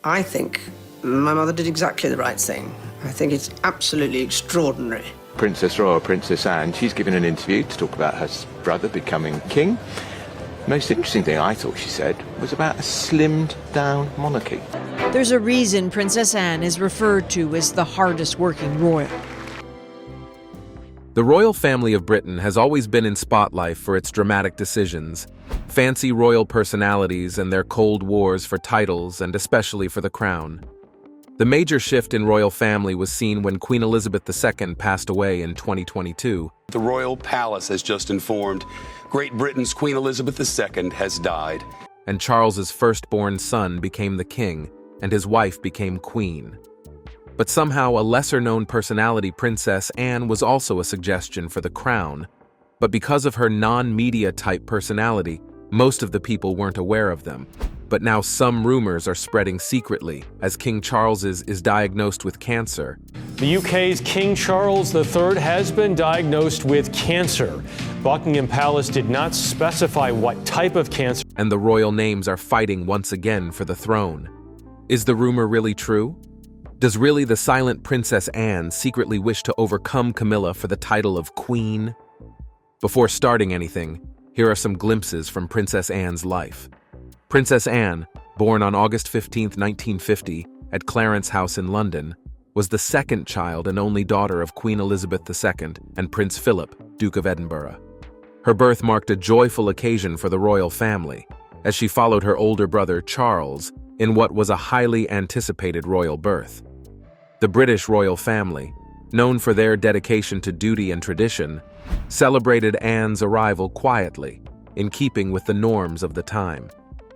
I think my mother did exactly the right thing. I think it's absolutely extraordinary. Princess Royal, Princess Anne, she's given an interview to talk about her brother becoming king. The most interesting thing I thought she said was about a slimmed-down monarchy. There's a reason Princess Anne is referred to as the hardest-working royal. The royal family of Britain has always been in spotlight for its dramatic decisions, fancy royal personalities and their cold wars for titles and especially for the crown. The major shift in royal family was seen when Queen Elizabeth II passed away in 2022. The royal palace has just informed Great Britain's Queen Elizabeth II has died. And Charles's firstborn son became the king, and his wife became queen. But somehow a lesser-known personality, Princess Anne, was also a suggestion for the crown. But because of her non-media type personality, most of the people weren't aware of them. But now some rumors are spreading secretly, as King Charles is diagnosed with cancer. The UK's King Charles III has been diagnosed with cancer. Buckingham Palace did not specify what type of cancer. And the royal names are fighting once again for the throne. Is the rumor really true? Does really the silent Princess Anne secretly wish to overcome Camilla for the title of Queen? Before starting anything, here are some glimpses from Princess Anne's life. Princess Anne, born on August 15, 1950, at Clarence House in London, was the second child and only daughter of Queen Elizabeth II and Prince Philip, Duke of Edinburgh. Her birth marked a joyful occasion for the royal family, as she followed her older brother Charles in what was a highly anticipated royal birth. The British royal family, known for their dedication to duty and tradition, celebrated Anne's arrival quietly, in keeping with the norms of the time.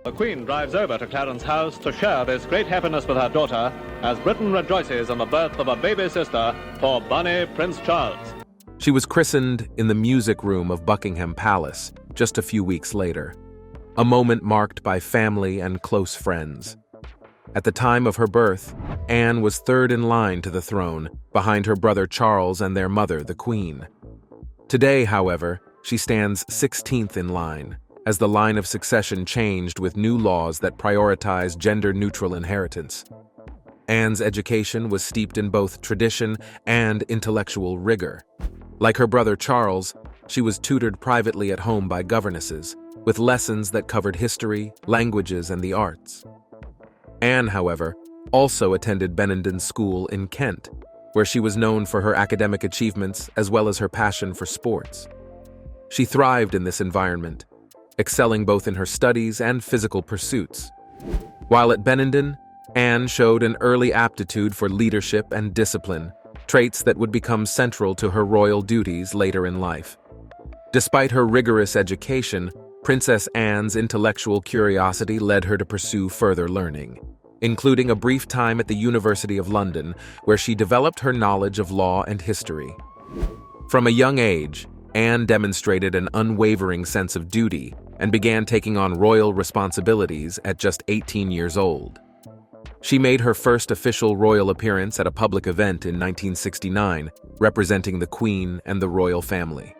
The Queen drives over to Clarence House to share this great happiness with her daughter as Britain rejoices in the birth of a baby sister for Bonnie Prince Charles. She was christened in the music room of Buckingham Palace just a few weeks later, a moment marked by family and close friends. At the time of her birth, Anne was third in line to the throne, behind her brother Charles and their mother, the Queen. Today, however, she stands 16th in line, as the line of succession changed with new laws that prioritize gender-neutral inheritance. Anne's education was steeped in both tradition and intellectual rigor. Like her brother Charles, she was tutored privately at home by governesses, with lessons that covered history, languages, and the arts. Anne, however, also attended Benenden School in Kent, where she was known for her academic achievements as well as her passion for sports. She thrived in this environment, excelling both in her studies and physical pursuits. While at Benenden, Anne showed an early aptitude for leadership and discipline, traits that would become central to her royal duties later in life. Despite her rigorous education, Princess Anne's intellectual curiosity led her to pursue further learning, including a brief time at the University of London, where she developed her knowledge of law and history. From a young age, Anne demonstrated an unwavering sense of duty and began taking on royal responsibilities at just 18 years old. She made her first official royal appearance at a public event in 1969, representing the Queen and the royal family.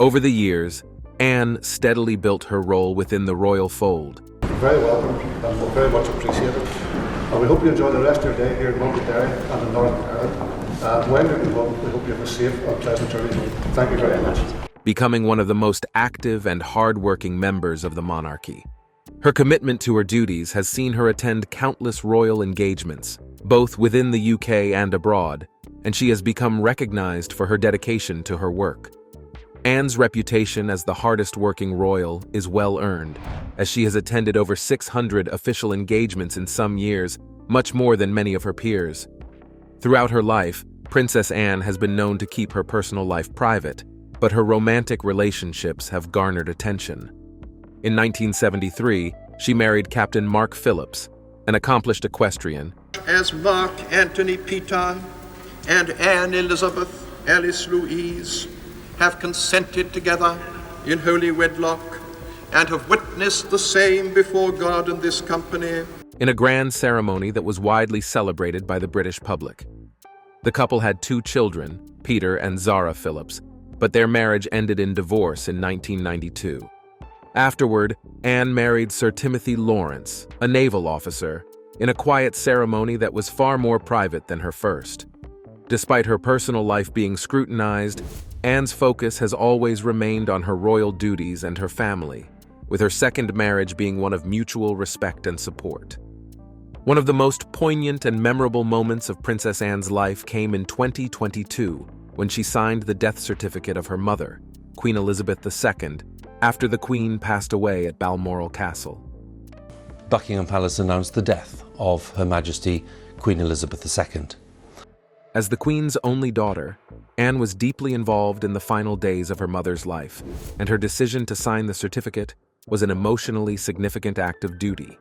Over the years, Anne steadily built her role within the royal fold. You're very welcome and we'll very much appreciate it. And we hope you enjoy the rest of your day here in Montgomery and in Northern Ireland. When you go home, we hope you have a safe and pleasant journey home. Thank you very much. Becoming one of the most active and hard-working members of the monarchy. Her commitment to her duties has seen her attend countless royal engagements, both within the UK and abroad, and she has become recognized for her dedication to her work. Anne's reputation as the hardest-working royal is well-earned, as she has attended over 600 official engagements in some years, much more than many of her peers. Throughout her life, Princess Anne has been known to keep her personal life private, but her romantic relationships have garnered attention. In 1973, she married Captain Mark Phillips, an accomplished equestrian. As Mark Anthony Peter and Anne Elizabeth Alice Louise have consented together in holy wedlock and have witnessed the same before God and this company. In a grand ceremony that was widely celebrated by the British public. The couple had 2 children, Peter and Zara Phillips, but their marriage ended in divorce in 1992. Afterward, Anne married Sir Timothy Lawrence, a naval officer, in a quiet ceremony that was far more private than her first. Despite her personal life being scrutinized, Anne's focus has always remained on her royal duties and her family, with her second marriage being one of mutual respect and support. One of the most poignant and memorable moments of Princess Anne's life came in 2022, when she signed the death certificate of her mother, Queen Elizabeth II, after the Queen passed away at Balmoral Castle. Buckingham Palace announced the death of Her Majesty Queen Elizabeth II. As the Queen's only daughter, Anne was deeply involved in the final days of her mother's life, and her decision to sign the certificate was an emotionally significant act of duty.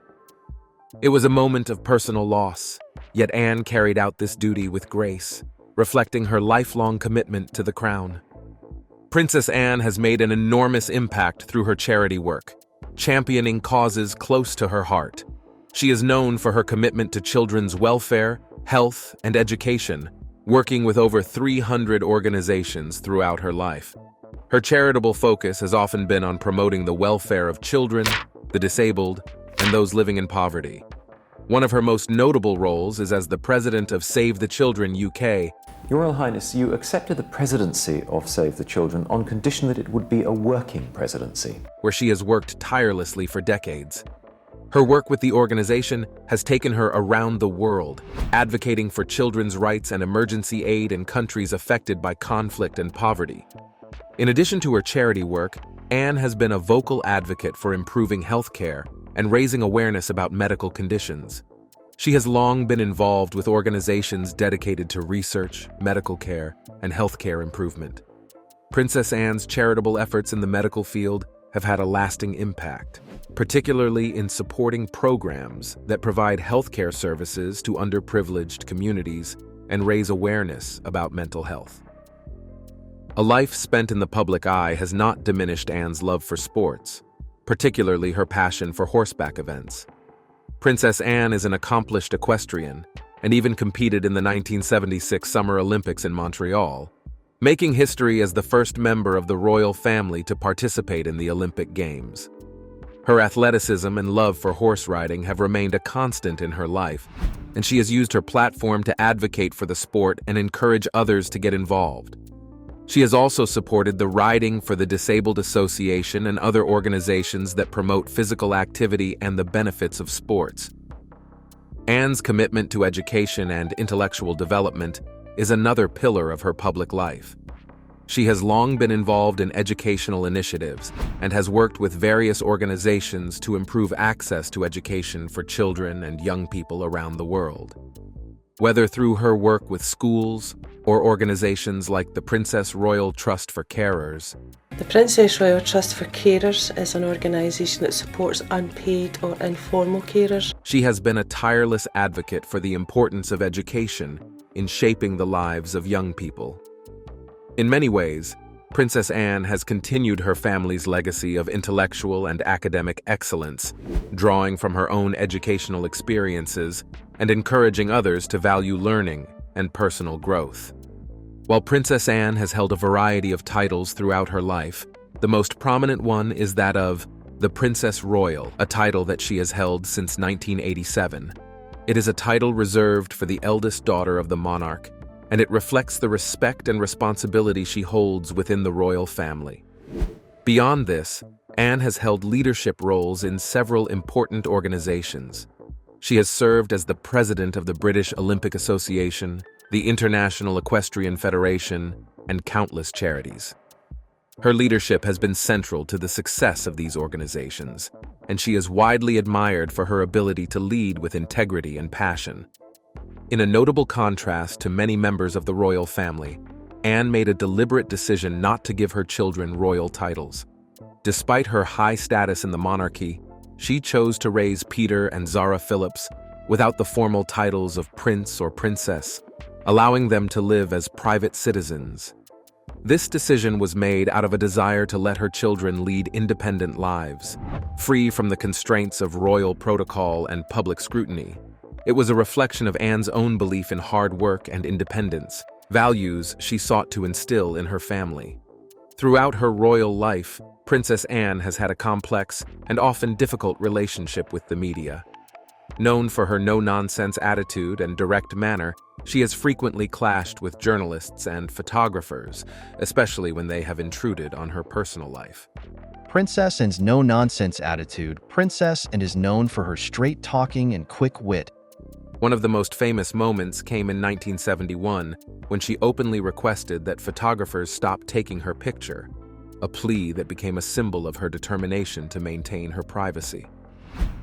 It was a moment of personal loss, yet Anne carried out this duty with grace, reflecting her lifelong commitment to the crown. Princess Anne has made an enormous impact through her charity work, championing causes close to her heart. She is known for her commitment to children's welfare, health, and education, working with over 300 organizations throughout her life. Her charitable focus has often been on promoting the welfare of children, the disabled, and those living in poverty. One of her most notable roles is as the president of Save the Children UK. Your Royal Highness, you accepted the presidency of Save the Children on condition that it would be a working presidency, where she has worked tirelessly for decades. Her work with the organization has taken her around the world, advocating for children's rights and emergency aid in countries affected by conflict and poverty. In addition to her charity work, Anne has been a vocal advocate for improving healthcare and raising awareness about medical conditions. She has long been involved with organizations dedicated to research, medical care, and healthcare improvement. Princess Anne's charitable efforts in the medical field have had a lasting impact, particularly in supporting programs that provide healthcare services to underprivileged communities and raise awareness about mental health. A life spent in the public eye has not diminished Anne's love for sports, particularly her passion for horseback events. Princess Anne is an accomplished equestrian and even competed in the 1976 Summer Olympics in Montreal, making history as the first member of the royal family to participate in the Olympic Games. Her athleticism and love for horse riding have remained a constant in her life, and she has used her platform to advocate for the sport and encourage others to get involved. She has also supported the Riding for the Disabled Association and other organizations that promote physical activity and the benefits of sports. Anne's commitment to education and intellectual development is another pillar of her public life. She has long been involved in educational initiatives and has worked with various organizations to improve access to education for children and young people around the world. Whether through her work with schools or organizations like the Princess Royal Trust for Carers. The Princess Royal Trust for Carers is an organisation that supports unpaid or informal carers. She has been a tireless advocate for the importance of education in shaping the lives of young people. In many ways, Princess Anne has continued her family's legacy of intellectual and academic excellence, drawing from her own educational experiences and encouraging others to value learning and personal growth. While Princess Anne has held a variety of titles throughout her life, the most prominent one is that of the Princess Royal, a title that she has held since 1987. It is a title reserved for the eldest daughter of the monarch, and it reflects the respect and responsibility she holds within the royal family. Beyond this, Anne has held leadership roles in several important organizations. She has served as the president of the British Olympic Association, the International Equestrian Federation, and countless charities. Her leadership has been central to the success of these organizations, and she is widely admired for her ability to lead with integrity and passion. In a notable contrast to many members of the royal family, Anne made a deliberate decision not to give her children royal titles. Despite her high status in the monarchy, she chose to raise Peter and Zara Phillips without the formal titles of prince or princess, allowing them to live as private citizens. This decision was made out of a desire to let her children lead independent lives, free from the constraints of royal protocol and public scrutiny. It was a reflection of Anne's own belief in hard work and independence, values she sought to instill in her family. Throughout her royal life, Princess Anne has had a complex and often difficult relationship with the media. Known for her no-nonsense attitude and direct manner, she has frequently clashed with journalists and photographers, especially when they have intruded on her personal life. Princess Anne's no-nonsense attitude. Princess Anne is known for her straight talking and quick wit. One of the most famous moments came in 1971 when she openly requested that photographers stop taking her picture, a plea that became a symbol of her determination to maintain her privacy.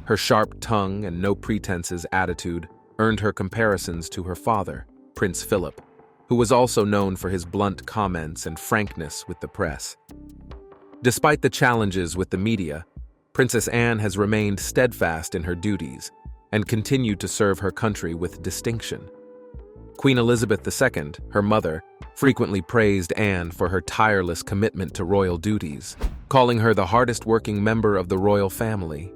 Her sharp tongue and no pretenses attitude earned her comparisons to her father, Prince Philip, who was also known for his blunt comments and frankness with the press. Despite the challenges with the media, Princess Anne has remained steadfast in her duties and continued to serve her country with distinction. Queen Elizabeth II, her mother, frequently praised Anne for her tireless commitment to royal duties, calling her the hardest-working member of the royal family.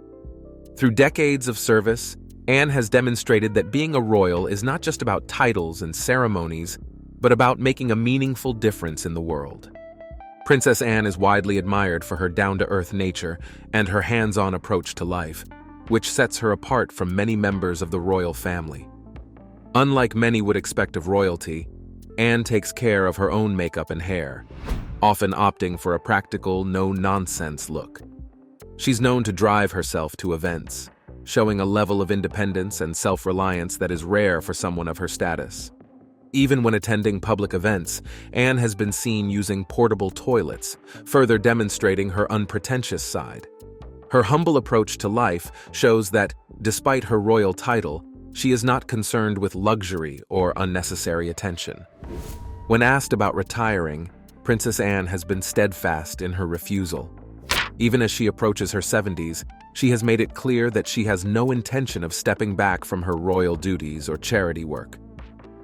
Through decades of service, Anne has demonstrated that being a royal is not just about titles and ceremonies, but about making a meaningful difference in the world. Princess Anne is widely admired for her down-to-earth nature and her hands-on approach to life, which sets her apart from many members of the royal family. Unlike many would expect of royalty, Anne takes care of her own makeup and hair, often opting for a practical, no-nonsense look. She's known to drive herself to events, showing a level of independence and self-reliance that is rare for someone of her status. Even when attending public events, Anne has been seen using portable toilets, further demonstrating her unpretentious side. Her humble approach to life shows that, despite her royal title, she is not concerned with luxury or unnecessary attention. When asked about retiring, Princess Anne has been steadfast in her refusal. Even as she approaches her 70s, she has made it clear that she has no intention of stepping back from her royal duties or charity work.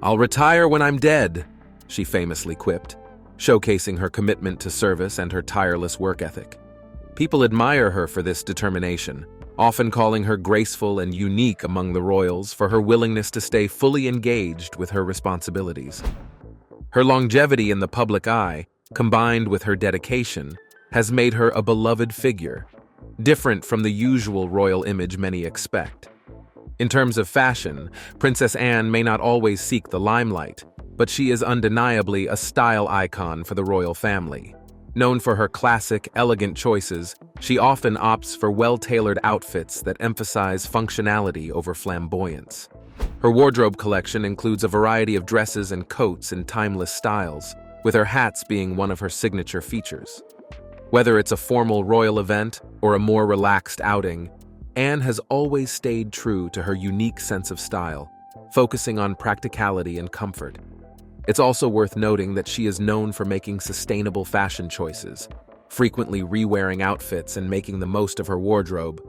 "I'll retire when I'm dead," she famously quipped, showcasing her commitment to service and her tireless work ethic. People admire her for this determination, often calling her graceful and unique among the royals for her willingness to stay fully engaged with her responsibilities. Her longevity in the public eye, combined with her dedication, has made her a beloved figure, different from the usual royal image many expect. In terms of fashion, Princess Anne may not always seek the limelight, but she is undeniably a style icon for the royal family. Known for her classic, elegant choices, she often opts for well-tailored outfits that emphasize functionality over flamboyance. Her wardrobe collection includes a variety of dresses and coats in timeless styles, with her hats being one of her signature features. Whether it's a formal royal event or a more relaxed outing, Anne has always stayed true to her unique sense of style, focusing on practicality and comfort. It's also worth noting that she is known for making sustainable fashion choices, frequently re-wearing outfits and making the most of her wardrobe.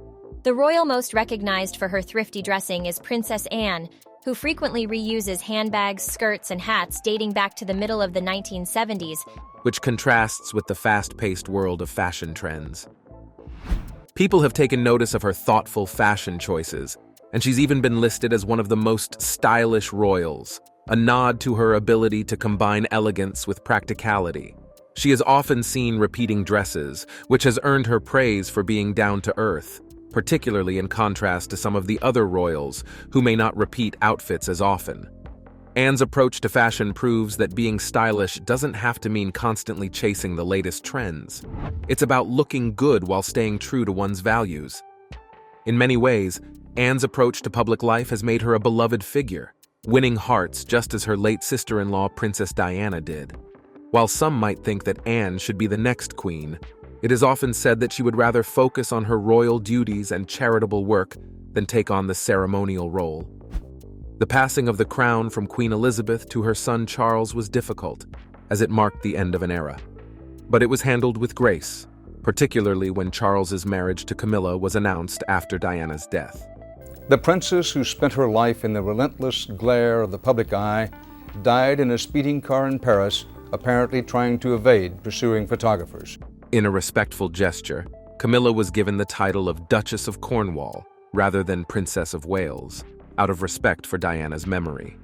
The royal most recognized for her thrifty dressing is Princess Anne, who frequently reuses handbags, skirts, and hats dating back to the middle of the 1970s, which contrasts with the fast-paced world of fashion trends. People have taken notice of her thoughtful fashion choices, and she's even been listed as one of the most stylish royals, a nod to her ability to combine elegance with practicality. She is often seen repeating dresses, which has earned her praise for being down-to-earth, particularly in contrast to some of the other royals who may not repeat outfits as often. Anne's approach to fashion proves that being stylish doesn't have to mean constantly chasing the latest trends. It's about looking good while staying true to one's values. In many ways, Anne's approach to public life has made her a beloved figure, winning hearts just as her late sister-in-law Princess Diana did. While some might think that Anne should be the next queen, it is often said that she would rather focus on her royal duties and charitable work than take on the ceremonial role. The passing of the crown from Queen Elizabeth to her son Charles was difficult, as it marked the end of an era. But it was handled with grace, particularly when Charles's marriage to Camilla was announced after Diana's death. The princess, who spent her life in the relentless glare of the public eye, died in a speeding car in Paris, apparently trying to evade pursuing photographers. In a respectful gesture, Camilla was given the title of Duchess of Cornwall rather than Princess of Wales, out of respect for Diana's memory.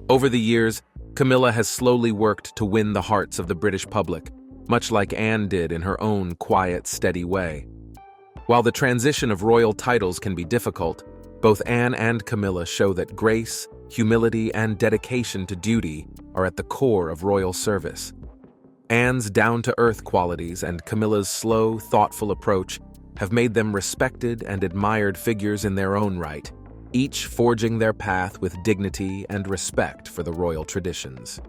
Over the years, Camilla has slowly worked to win the hearts of the British public, much like Anne did in her own quiet, steady way. While the transition of royal titles can be difficult, Both Anne and Camilla show that grace, humility, and dedication to duty are at the core of royal service. Anne's down-to-earth qualities and Camilla's slow, thoughtful approach have made them respected and admired figures in their own right, each forging their path with dignity and respect for the royal traditions.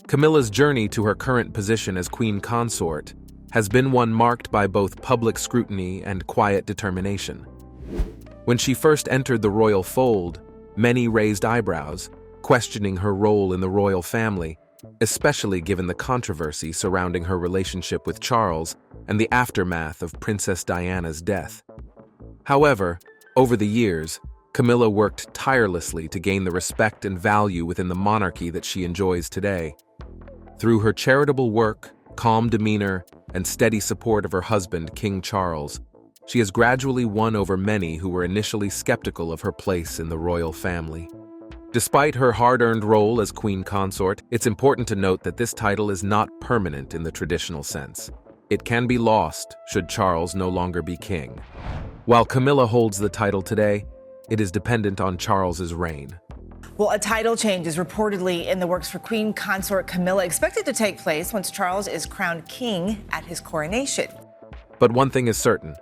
Camilla's journey to her current position as Queen Consort has been one marked by both public scrutiny and quiet determination. When she first entered the royal fold, many raised eyebrows, questioning her role in the royal family, especially given the controversy surrounding her relationship with Charles and the aftermath of Princess Diana's death. However, over the years, Camilla worked tirelessly to gain the respect and value within the monarchy that she enjoys today. Through her charitable work, calm demeanor, and steady support of her husband, King Charles, she has gradually won over many who were initially skeptical of her place in the royal family. Despite her hard-earned role as Queen Consort, it's important to note that this title is not permanent in the traditional sense. It can be lost should Charles no longer be king. While Camilla holds the title today, it is dependent on Charles's reign. Well, a title change is reportedly in the works for Queen Consort Camilla, expected to take place once Charles is crowned king at his coronation. But one thing is certain: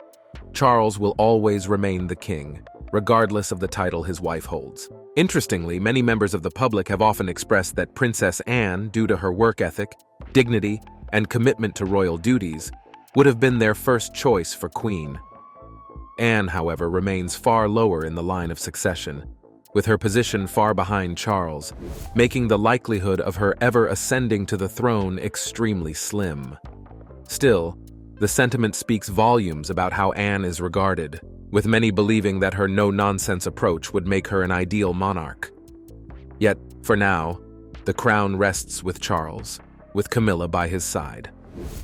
Charles will always remain the king, regardless of the title his wife holds. Interestingly, many members of the public have often expressed that Princess Anne, due to her work ethic, dignity, and commitment to royal duties, would have been their first choice for queen. Anne, however, remains far lower in the line of succession, with her position far behind Charles, making the likelihood of her ever ascending to the throne extremely slim. Still, the sentiment speaks volumes about how Anne is regarded, with many believing that her no-nonsense approach would make her an ideal monarch. Yet, for now, the crown rests with Charles, with Camilla by his side.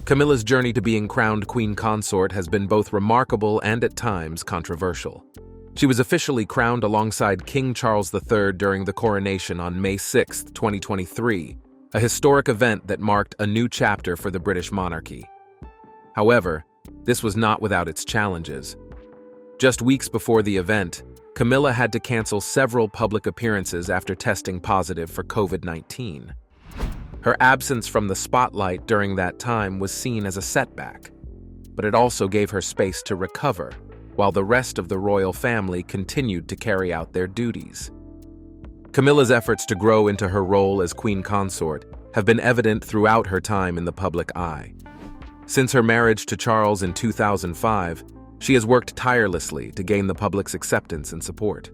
Camilla's journey to being crowned Queen Consort has been both remarkable and at times controversial. She was officially crowned alongside King Charles III during the coronation on May 6, 2023, a historic event that marked a new chapter for the British monarchy. However, this was not without its challenges. Just weeks before the event, Camilla had to cancel several public appearances after testing positive for COVID-19. Her absence from the spotlight during that time was seen as a setback, but it also gave her space to recover, while the rest of the royal family continued to carry out their duties. Camilla's efforts to grow into her role as Queen Consort have been evident throughout her time in the public eye. Since her marriage to Charles in 2005, she has worked tirelessly to gain the public's acceptance and support.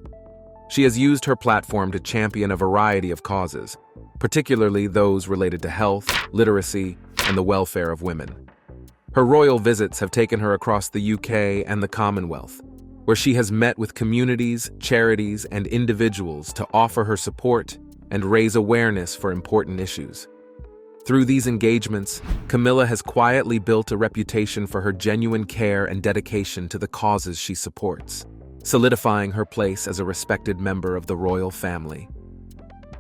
She has used her platform to champion a variety of causes, particularly those related to health, literacy, and the welfare of women. Her royal visits have taken her across the UK and the Commonwealth, where she has met with communities, charities, and individuals to offer her support and raise awareness for important issues. Through these engagements, Camilla has quietly built a reputation for her genuine care and dedication to the causes she supports, solidifying her place as a respected member of the royal family.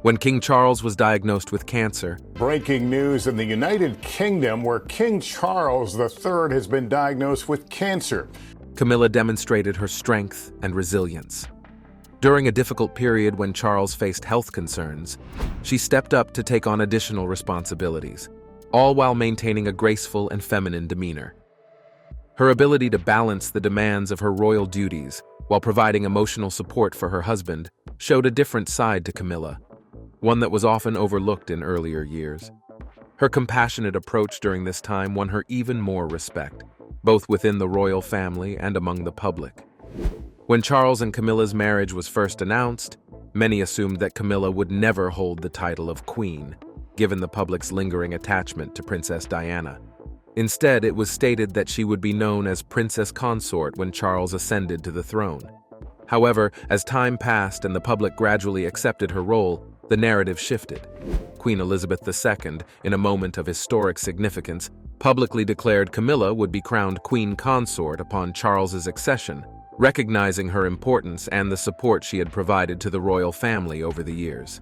When King Charles was diagnosed with cancer, breaking news in the United Kingdom, where King Charles III has been diagnosed with cancer. Camilla demonstrated her strength and resilience. During a difficult period when Charles faced health concerns, she stepped up to take on additional responsibilities, all while maintaining a graceful and feminine demeanor. Her ability to balance the demands of her royal duties while providing emotional support for her husband showed a different side to Camilla, one that was often overlooked in earlier years. Her compassionate approach during this time won her even more respect, both within the royal family and among the public. When Charles and Camilla's marriage was first announced, many assumed that Camilla would never hold the title of queen, given the public's lingering attachment to Princess Diana. Instead, it was stated that she would be known as Princess Consort when Charles ascended to the throne. However, as time passed and the public gradually accepted her role, the narrative shifted. Queen Elizabeth II, in a moment of historic significance, publicly declared Camilla would be crowned Queen Consort upon Charles's accession, recognizing her importance and the support she had provided to the royal family over the years.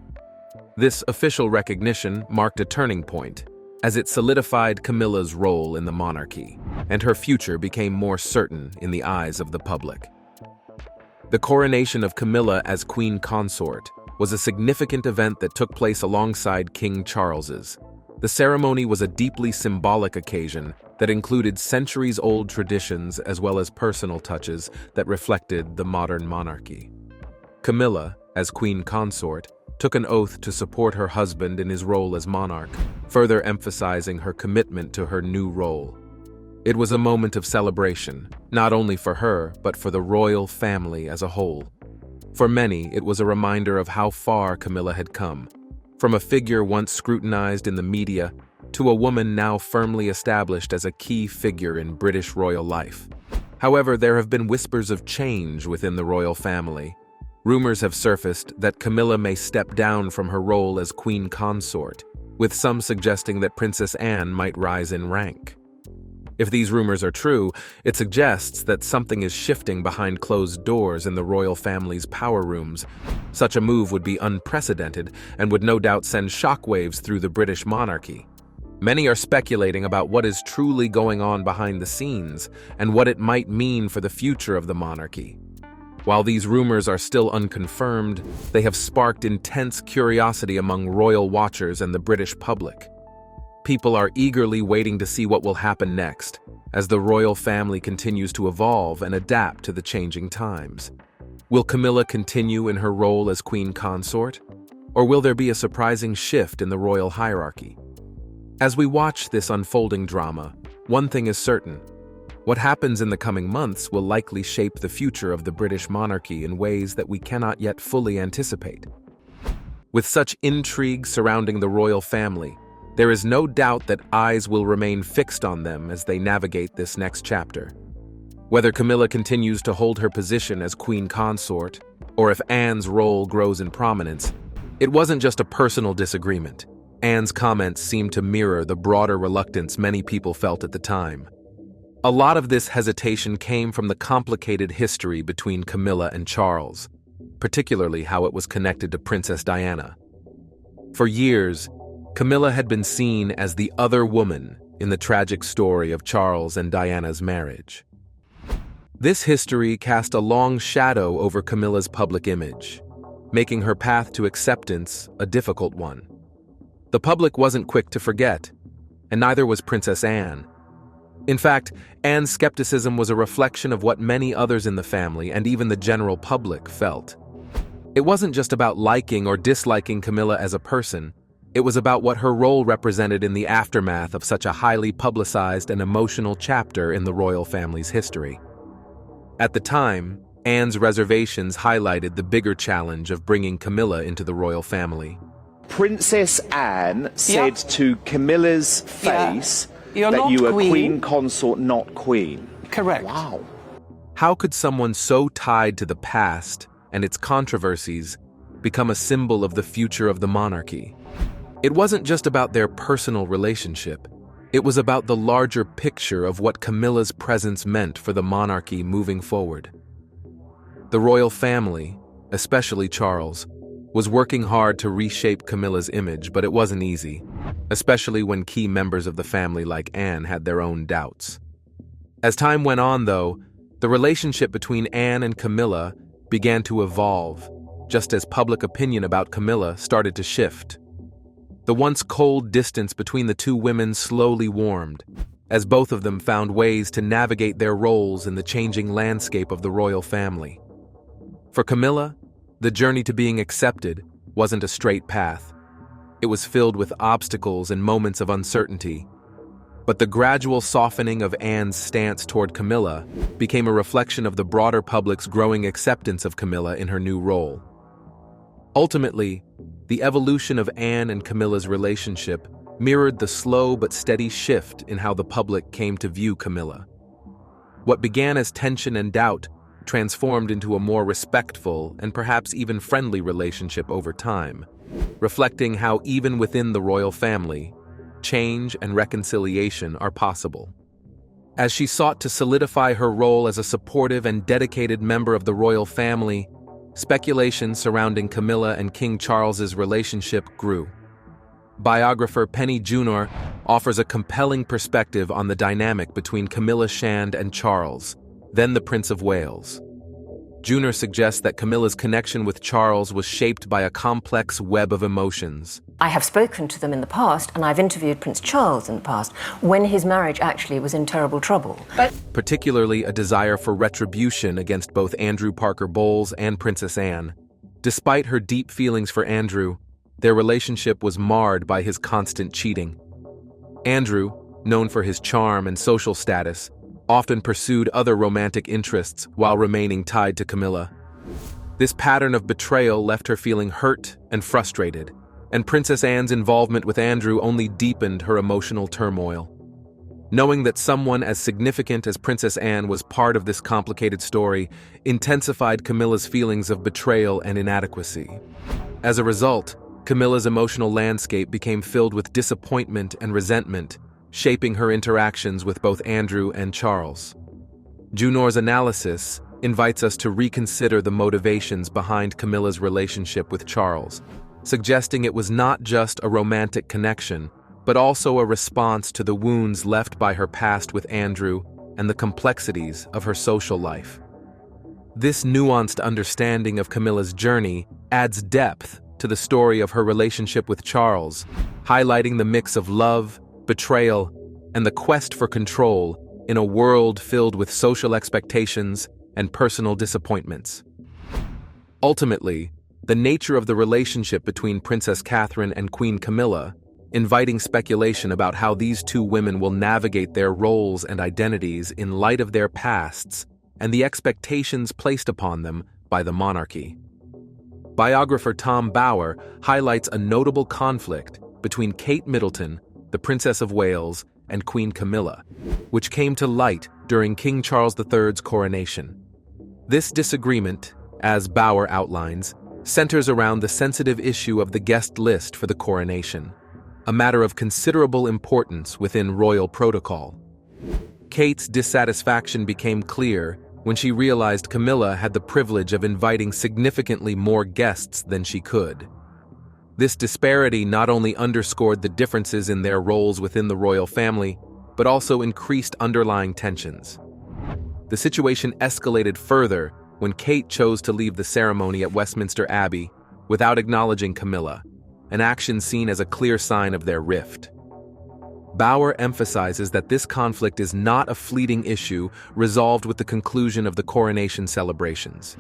This official recognition marked a turning point, as it solidified Camilla's role in the monarchy, and her future became more certain in the eyes of the public. The coronation of Camilla as Queen Consort was a significant event that took place alongside King Charles's. The ceremony was a deeply symbolic occasion that included centuries-old traditions as well as personal touches that reflected the modern monarchy. Camilla, as Queen Consort, took an oath to support her husband in his role as monarch, further emphasizing her commitment to her new role. It was a moment of celebration, not only for her, but for the royal family as a whole. For many, it was a reminder of how far Camilla had come, from a figure once scrutinized in the media to a woman now firmly established as a key figure in British royal life. However, there have been whispers of change within the royal family. Rumors have surfaced that Camilla may step down from her role as Queen Consort, with some suggesting that Princess Anne might rise in rank. If these rumors are true, it suggests that something is shifting behind closed doors in the royal family's power rooms. Such a move would be unprecedented and would no doubt send shockwaves through the British monarchy. Many are speculating about what is truly going on behind the scenes and what it might mean for the future of the monarchy. While these rumors are still unconfirmed, they have sparked intense curiosity among royal watchers and the British public. People are eagerly waiting to see what will happen next, as the royal family continues to evolve and adapt to the changing times. Will Camilla continue in her role as Queen Consort? Or will there be a surprising shift in the royal hierarchy? As we watch this unfolding drama, one thing is certain. What happens in the coming months will likely shape the future of the British monarchy in ways that we cannot yet fully anticipate. With such intrigue surrounding the royal family, there is no doubt that eyes will remain fixed on them as they navigate this next chapter. Whether Camilla continues to hold her position as Queen Consort, or if Anne's role grows in prominence, it wasn't just a personal disagreement. Anne's comments seemed to mirror the broader reluctance many people felt at the time. A lot of this hesitation came from the complicated history between Camilla and Charles, particularly how it was connected to Princess Diana. For years, Camilla had been seen as the other woman in the tragic story of Charles and Diana's marriage. This history cast a long shadow over Camilla's public image, making her path to acceptance a difficult one. The public wasn't quick to forget, and neither was Princess Anne. In fact, Anne's skepticism was a reflection of what many others in the family and even the general public felt. It wasn't just about liking or disliking Camilla as a person. It was about what her role represented in the aftermath of such a highly publicized and emotional chapter in the royal family's history. At the time, Anne's reservations highlighted the bigger challenge of bringing Camilla into the royal family. Princess Anne said to Camilla's face that you were queen consort, not queen. Correct. Wow. How could someone so tied to the past and its controversies become a symbol of the future of the monarchy? It wasn't just about their personal relationship. It was about the larger picture of what Camilla's presence meant for the monarchy moving forward. The royal family, especially Charles, was working hard to reshape Camilla's image, but it wasn't easy, especially when key members of the family like Anne had their own doubts. As time went on, though, the relationship between Anne and Camilla began to evolve, just as public opinion about Camilla started to shift. The once cold distance between the two women slowly warmed, as both of them found ways to navigate their roles in the changing landscape of the royal family. For Camilla, the journey to being accepted wasn't a straight path. It was filled with obstacles and moments of uncertainty. But the gradual softening of Anne's stance toward Camilla became a reflection of the broader public's growing acceptance of Camilla in her new role. Ultimately, the evolution of Anne and Camilla's relationship mirrored the slow but steady shift in how the public came to view Camilla. What began as tension and doubt transformed into a more respectful and perhaps even friendly relationship over time, reflecting how even within the royal family, change and reconciliation are possible. As she sought to solidify her role as a supportive and dedicated member of the royal family, speculation surrounding Camilla and King Charles's relationship grew. Biographer Penny Junor offers a compelling perspective on the dynamic between Camilla Shand and Charles, then the Prince of Wales. Juner suggests that Camilla's connection with Charles was shaped by a complex web of emotions. I have spoken to them in the past, and I've interviewed Prince Charles in the past, when his marriage actually was in terrible trouble. Particularly a desire for retribution against both Andrew Parker Bowles and Princess Anne. Despite her deep feelings for Andrew, their relationship was marred by his constant cheating. Andrew, known for his charm and social status, often pursued other romantic interests while remaining tied to Camilla. This pattern of betrayal left her feeling hurt and frustrated, and Princess Anne's involvement with Andrew only deepened her emotional turmoil. Knowing that someone as significant as Princess Anne was part of this complicated story intensified Camilla's feelings of betrayal and inadequacy. As a result, Camilla's emotional landscape became filled with disappointment and resentment, shaping her interactions with both Andrew and Charles. Junor's analysis invites us to reconsider the motivations behind Camilla's relationship with Charles, suggesting it was not just a romantic connection, but also a response to the wounds left by her past with Andrew and the complexities of her social life. This nuanced understanding of Camilla's journey adds depth to the story of her relationship with Charles, highlighting the mix of love, betrayal, and the quest for control in a world filled with social expectations and personal disappointments. Ultimately, the nature of the relationship between Princess Catherine and Queen Camilla, inviting speculation about how these two women will navigate their roles and identities in light of their pasts and the expectations placed upon them by the monarchy. Biographer Tom Bower highlights a notable conflict between Kate Middleton, the Princess of Wales, and Queen Camilla, which came to light during King Charles III's coronation. This disagreement, as Bower outlines, centers around the sensitive issue of the guest list for the coronation, a matter of considerable importance within royal protocol. Kate's dissatisfaction became clear when she realized Camilla had the privilege of inviting significantly more guests than she could. This disparity not only underscored the differences in their roles within the royal family, but also increased underlying tensions. The situation escalated further when Kate chose to leave the ceremony at Westminster Abbey without acknowledging Camilla, an action seen as a clear sign of their rift. Bower emphasizes that this conflict is not a fleeting issue resolved with the conclusion of the coronation celebrations.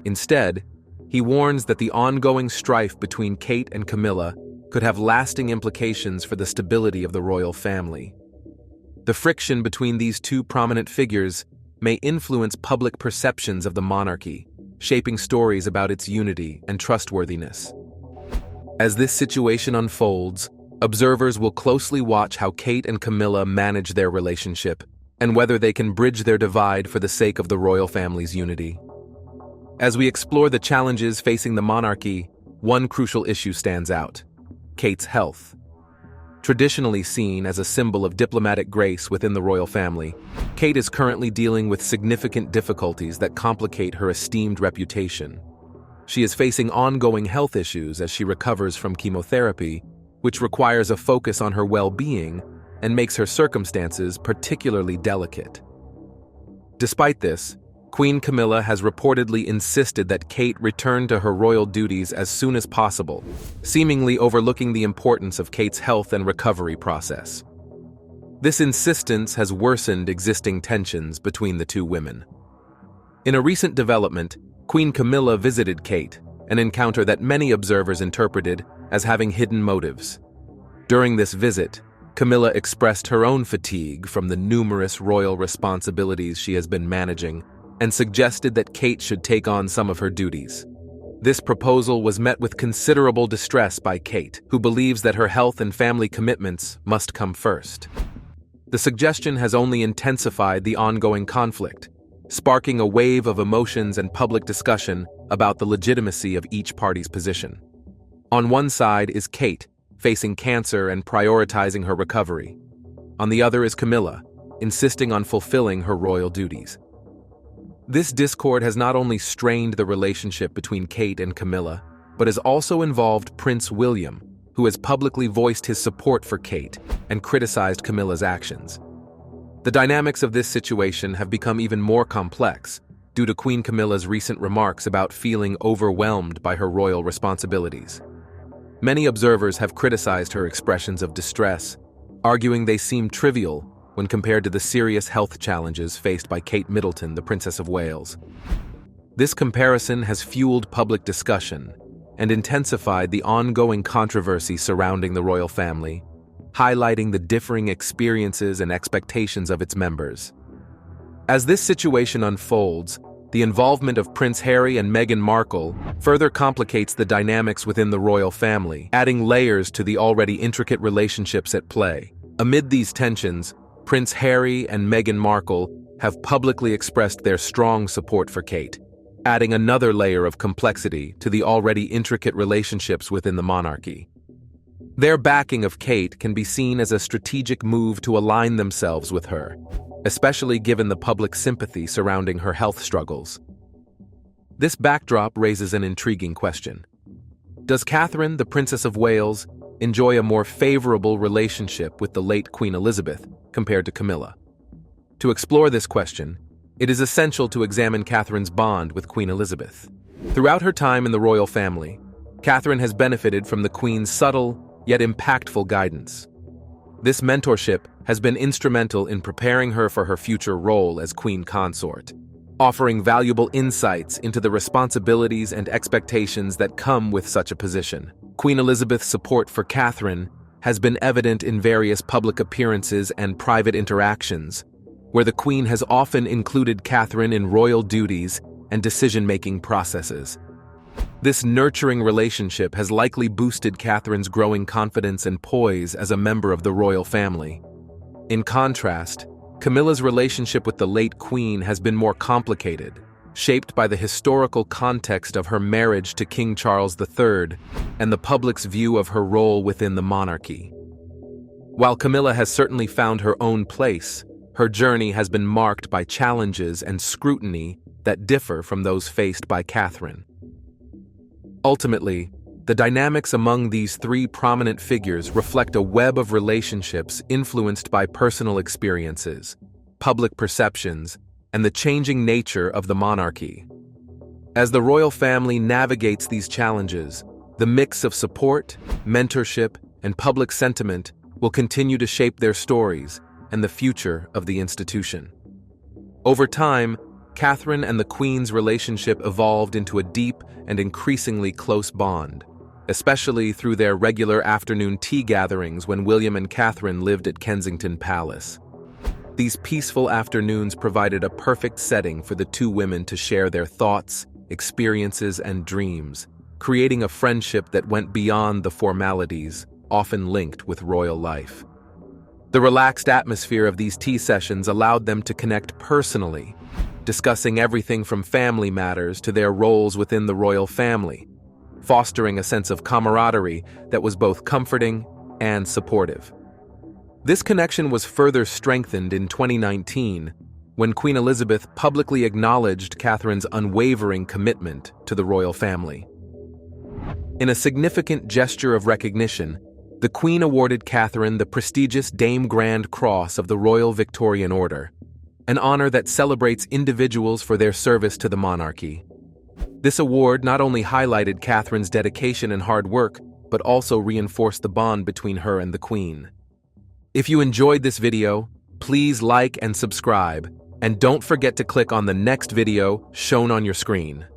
Instead, he warns that the ongoing strife between Kate and Camilla could have lasting implications for the stability of the royal family. The friction between these two prominent figures may influence public perceptions of the monarchy, shaping stories about its unity and trustworthiness. As this situation unfolds, observers will closely watch how Kate and Camilla manage their relationship and whether they can bridge their divide for the sake of the royal family's unity. As we explore the challenges facing the monarchy, one crucial issue stands out: Kate's health. Traditionally seen as a symbol of diplomatic grace within the royal family, Kate is currently dealing with significant difficulties that complicate her esteemed reputation. She is facing ongoing health issues as she recovers from chemotherapy, which requires a focus on her well-being and makes her circumstances particularly delicate. Despite this, Queen Camilla has reportedly insisted that Kate return to her royal duties as soon as possible, seemingly overlooking the importance of Kate's health and recovery process. This insistence has worsened existing tensions between the two women. In a recent development, Queen Camilla visited Kate, an encounter that many observers interpreted as having hidden motives. During this visit, Camilla expressed her own fatigue from the numerous royal responsibilities she has been managing and suggested that Kate should take on some of her duties. This proposal was met with considerable distress by Kate, who believes that her health and family commitments must come first. The suggestion has only intensified the ongoing conflict, sparking a wave of emotions and public discussion about the legitimacy of each party's position. On one side is Kate, facing cancer and prioritizing her recovery. On the other is Camilla, insisting on fulfilling her royal duties. This discord has not only strained the relationship between Kate and Camilla, but has also involved Prince William, who has publicly voiced his support for Kate and criticized Camilla's actions. The dynamics of this situation have become even more complex due to Queen Camilla's recent remarks about feeling overwhelmed by her royal responsibilities. Many observers have criticized her expressions of distress, arguing they seem trivial when compared to the serious health challenges faced by Kate Middleton, the Princess of Wales. This comparison has fueled public discussion and intensified the ongoing controversy surrounding the royal family, highlighting the differing experiences and expectations of its members. As this situation unfolds, the involvement of Prince Harry and Meghan Markle further complicates the dynamics within the royal family, adding layers to the already intricate relationships at play. Amid these tensions, Prince Harry and Meghan Markle have publicly expressed their strong support for Kate, adding another layer of complexity to the already intricate relationships within the monarchy. Their backing of Kate can be seen as a strategic move to align themselves with her, especially given the public sympathy surrounding her health struggles. This backdrop raises an intriguing question. Does Catherine, the Princess of Wales, enjoy a more favorable relationship with the late Queen Elizabeth compared to Camilla? To explore this question, it is essential to examine Catherine's bond with Queen Elizabeth. Throughout her time in the royal family, Catherine has benefited from the Queen's subtle yet impactful guidance. This mentorship has been instrumental in preparing her for her future role as Queen Consort, offering valuable insights into the responsibilities and expectations that come with such a position. Queen Elizabeth's support for Catherine has been evident in various public appearances and private interactions, where the Queen has often included Catherine in royal duties and decision-making processes. This nurturing relationship has likely boosted Catherine's growing confidence and poise as a member of the royal family. In contrast, Camilla's relationship with the late Queen has been more complicated, shaped by the historical context of her marriage to King Charles III and the public's view of her role within the monarchy. While Camilla has certainly found her own place, her journey has been marked by challenges and scrutiny that differ from those faced by Catherine. Ultimately, the dynamics among these three prominent figures reflect a web of relationships influenced by personal experiences, public perceptions, and the changing nature of the monarchy. As the royal family navigates these challenges, the mix of support, mentorship, and public sentiment will continue to shape their stories and the future of the institution. Over time, Catherine and the Queen's relationship evolved into a deep and increasingly close bond, especially through their regular afternoon tea gatherings when William and Catherine lived at Kensington Palace. These peaceful afternoons provided a perfect setting for the two women to share their thoughts, experiences, and dreams, creating a friendship that went beyond the formalities often linked with royal life. The relaxed atmosphere of these tea sessions allowed them to connect personally, discussing everything from family matters to their roles within the royal family, fostering a sense of camaraderie that was both comforting and supportive. This connection was further strengthened in 2019 when Queen Elizabeth publicly acknowledged Catherine's unwavering commitment to the royal family. In a significant gesture of recognition, the Queen awarded Catherine the prestigious Dame Grand Cross of the Royal Victorian Order, an honor that celebrates individuals for their service to the monarchy. This award not only highlighted Catherine's dedication and hard work, but also reinforced the bond between her and the Queen. If you enjoyed this video, please like and subscribe, and don't forget to click on the next video shown on your screen.